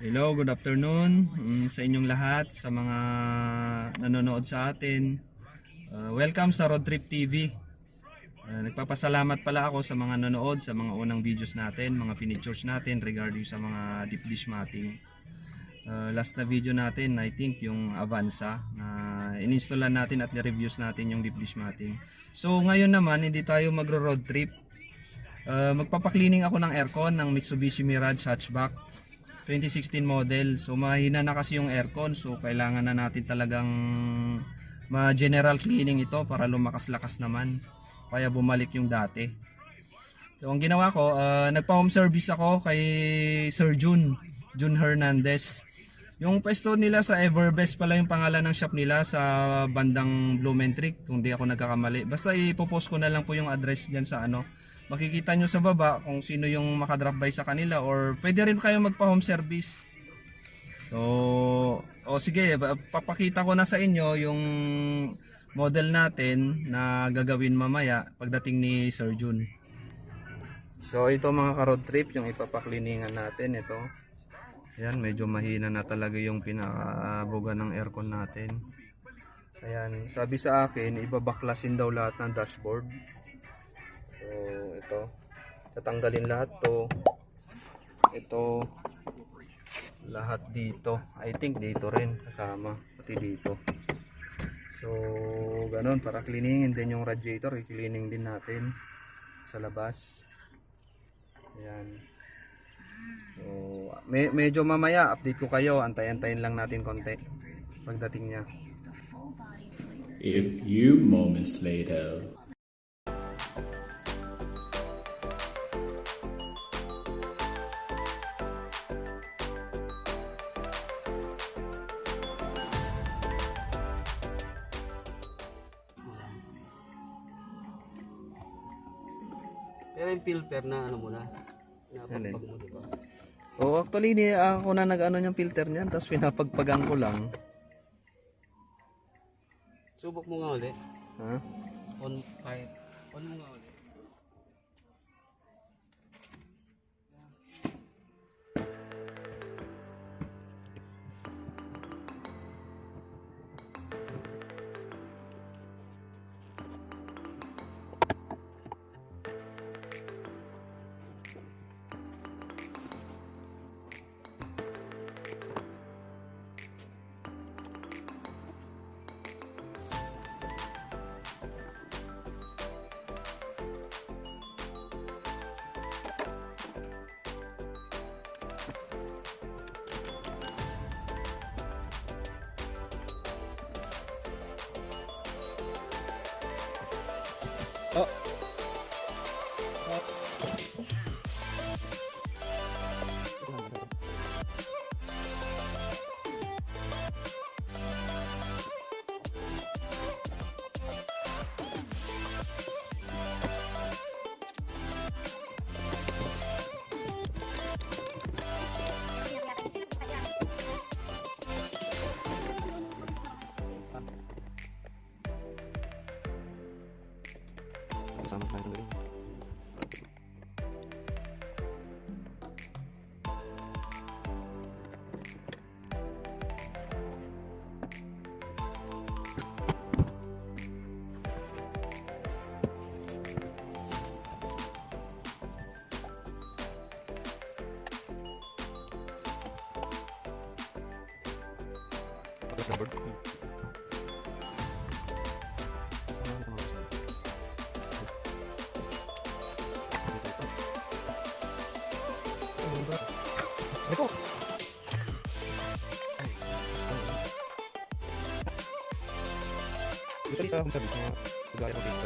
Hello, good afternoon sa inyong lahat, sa mga nanonood sa atin. Welcome sa Road Trip TV. Nagpapasalamat pala ako sa mga nanonood sa mga unang videos natin, mga features natin regarding sa mga deep dish matting. Last na video natin, I think yung Avanza na ininstaller natin at ni-reviews natin yung deep dish matting. So ngayon naman, hindi tayo magro-road trip. Magpapa-cleaning ako ng aircon ng Mitsubishi Mirage hatchback 2016 model. So mahina na kasi yung aircon, so kailangan na natin talagang ma-general cleaning ito para lumakas-lakas naman, kaya bumalik yung dati. So ang ginawa ko, nagpa-home service ako kay Sir Jun Hernandez. Yung pwesto nila sa Everbest pala yung pangalan ng shop nila, sa bandang Blumentrit kung di ako nagkakamali. Basta ipopost ko na lang po yung address diyan sa ano. Makikita nyo sa baba kung sino yung makadrop by sa kanila, or pwede rin kayo magpa home service. So, sige, papakita ko na sa inyo yung model natin na gagawin mamaya pagdating ni Sir Jun. So ito mga ka-road trip, yung ipapakliningan natin. Ito, ayan, medyo mahina na talaga yung pinakabuga ng aircon natin. Ayan, sabi sa akin, ibabaklasin daw lahat ng dashboard. So ito, tatanggalin lahat to. Ito, lahat dito. I think dito rin kasama, pati dito. So ganun, para cleaning. And then yung radiator, i-cleaning din natin sa labas. Ayan. So medyo mamaya update ko kayo. Antay-antayin lang natin konti pagdating niya. A few moments later. Pero yung filter na ano mo na, napagpag mo, diba? Actually, ako na nag-ano yung filter niyan, tapos pinapagpagan ko lang. Subok mo nga ulit. Ha? On mo nga ulit. Oh. Sama tayo rin. Sa board. Ito. Gusto sa home service na gaya ko dito.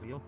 stereo.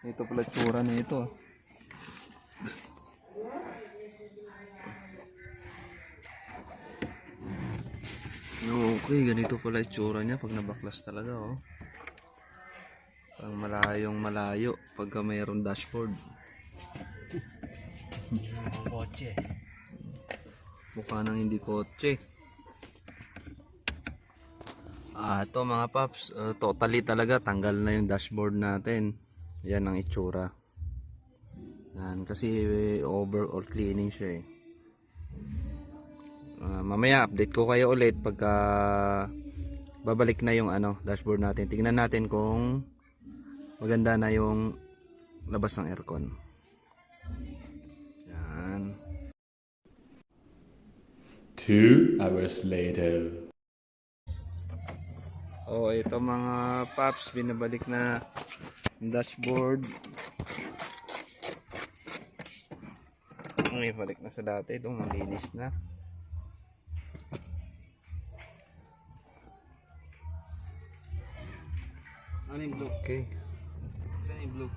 Ito pala tsura na ito. Okay, ganito pala itsura niya pag nabaklas talaga, oh. Pang malayong malayo pagka mayroong dashboard. Kotse. Mukha nang hindi kotse. Ito mga paps, totally talaga tanggal na yung dashboard natin. Yan ang itsura. Yan, kasi overall cleaning siya eh. Mamaya update ko kayo ulit pagka babalik na yung dashboard natin. Tingnan natin kung maganda na yung labas ng aircon. Yan. 2 hours later. Oh, ito mga paps, binabalik na yung dashboard. May balik na sa dati, itong malinis na. Ano yung blue? Okay. Saan yung blue?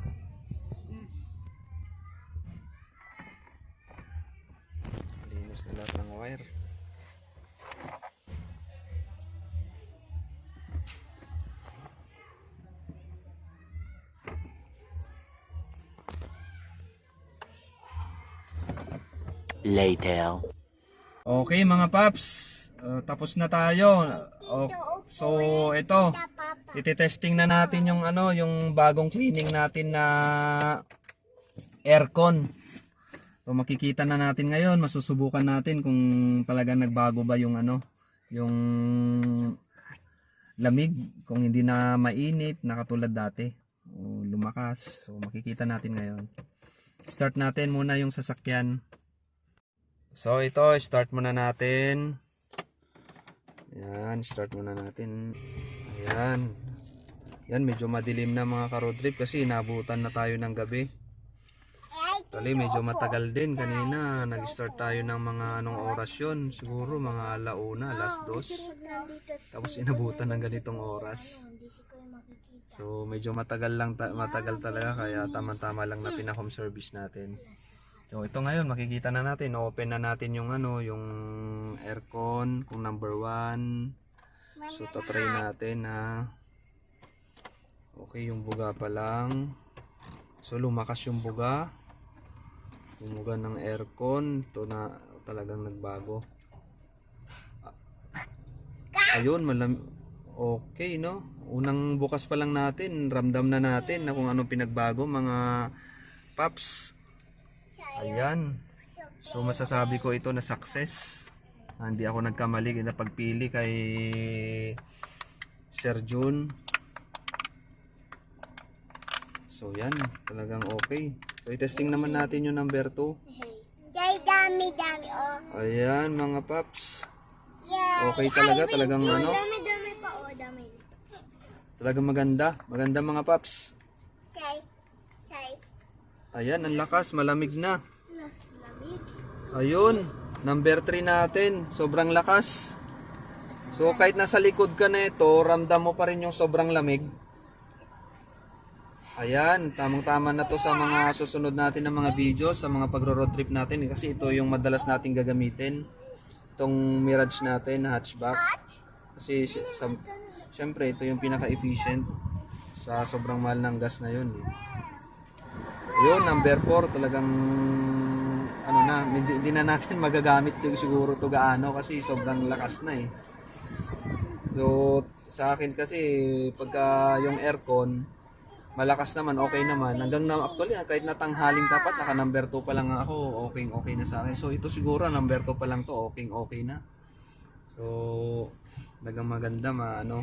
Malinis na lahat ng wire. Later. Okay mga paps, tapos na tayo. So ito, Iti-testing na natin yung ano, yung bagong cleaning natin na aircon. So makikita na natin ngayon, masusubukan natin kung talaga nagbago ba yung ano, yung lamig, kung hindi na mainit na katulad dati o lumakas. So makikita natin ngayon. Start natin muna yung sasakyan. So ito, start muna natin. Ayan, start muna natin. Ayan. Yan, medyo madilim na mga ka-road trip kasi inabutan na tayo ng gabi. Actually, medyo matagal din. Kanina, nag-start tayo ng mga anong oras yun. Siguro mga alauna, alas 2. Tapos inabutan ng ganitong oras. So, medyo matagal talaga. Kaya tama-tama lang na pina-home service natin. So, ito ngayon, makikita na natin. Open na natin yung ano, yung aircon, kung number 1. So, tatry natin na okay, yung buga pa lang. So, lumakas yung buga. Yung buga ng aircon. Ito na talagang nagbago. Ayun, okay, no? Unang bukas pa lang natin, ramdam na natin na kung anong pinagbago, mga paps. Ayan. So, masasabi ko ito na success. Hindi ako nagkamali na pagpili kay Sir Jun. So yan, talagang okay. So i-testing naman natin yung number 2. Dami oh. Ayan mga paps. Yeah. Okay talaga, talagang ano. Dami pa oh, dami. Talagang maganda, maganda mga paps. Say. Ayan, ang lakas, malamig na. Lamig. Ayun, number 3 natin, sobrang lakas. So kahit nasa likod ka na ito, ramdam mo pa rin yung sobrang lamig. Ayan, tamang-tama na to sa mga susunod natin ng mga video, sa mga pagro-road trip natin. Kasi ito yung madalas nating gagamitin. Itong mirage natin na hatchback. Kasi syempre ito yung pinaka-efficient sa sobrang mahal ng gas na yun. Ayun, number 4, talagang ano na, hindi na natin magagamit yung siguro to gaano kasi sobrang lakas na eh. So, sa akin kasi pagka yung aircon malakas naman, okay naman. Hanggang na actually, kahit natanghaling dapat naka number 2 pa lang ako, okay na sa akin. So ito siguro number 2 pa lang to, okay na. So talagang maganda ano.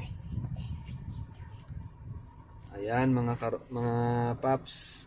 Ayan mga paps.